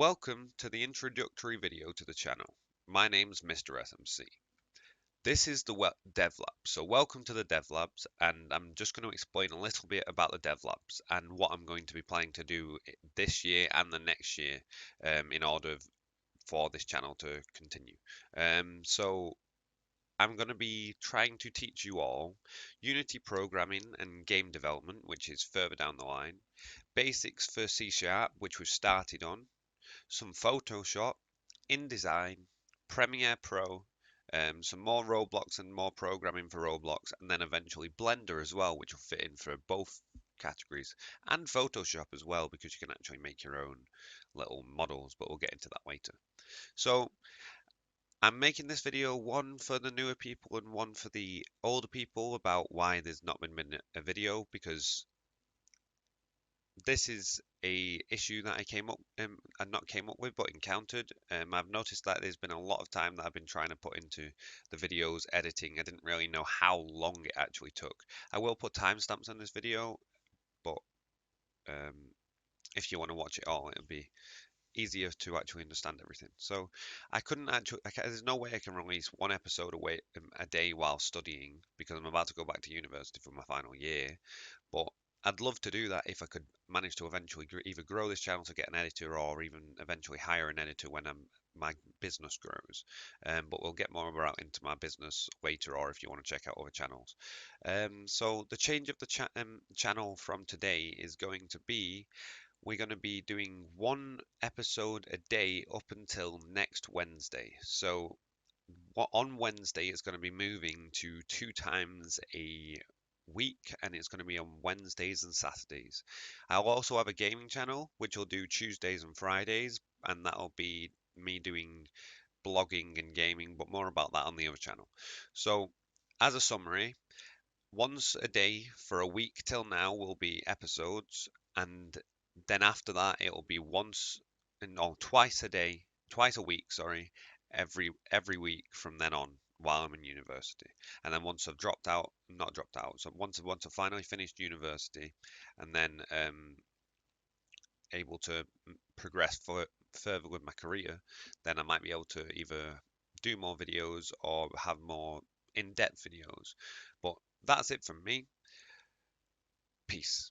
Welcome to the introductory video to the channel. My name's Mr. SMC. This is the DevLabs. So welcome to the DevLabs, and I'm just going to explain a little bit about the DevLabs and what I'm going to be planning to do this year and the next year in order for this channel to continue. So I'm going to be trying to teach you all Unity programming and game development, which is further down the line, basics for C#, which we've started on, some Photoshop, InDesign, Premiere Pro, some more Roblox and more programming for Roblox, and then eventually Blender as well, which will fit in for both categories, and Photoshop as well, because you can actually make your own little models, but we'll get into that later. So I'm making this video, one for the newer people and one for the older people, about why there's not been a video, because this is a issue that I came up and not came up with but encountered. I've noticed that there's been a lot of time that I've been trying to put into the videos editing. I didn't really know how long it actually took. I will put timestamps on this video, but if you want to watch it all, it'll be easier to actually understand everything. So I couldn't actually, there's no way I can release one episode a day while studying, because I'm about to go back to university for my final year. But I'd love to do that if I could manage to eventually either grow this channel to get an editor, or even eventually hire an editor when my business grows. But we'll get more about into my business later, or if you want to check out other channels. So the change of the channel from today is going to be, we're going to be doing one episode a day up until next Wednesday. So on Wednesday, it's going to be moving to 2 times a week, and it's going to be on Wednesdays and Saturdays. I'll also have a gaming channel, which will do Tuesdays and Fridays, and that'll be me doing blogging and gaming, but more about that on the other channel. So, as a summary, once a day for a week till now will be episodes, and then after that it'll be twice a week, sorry, every week from then on while I'm in university. And then once I've not dropped out, so once I've finally finished university, and then able to progress further with my career, then I might be able to either do more videos or have more in-depth videos. But that's it from me. Peace.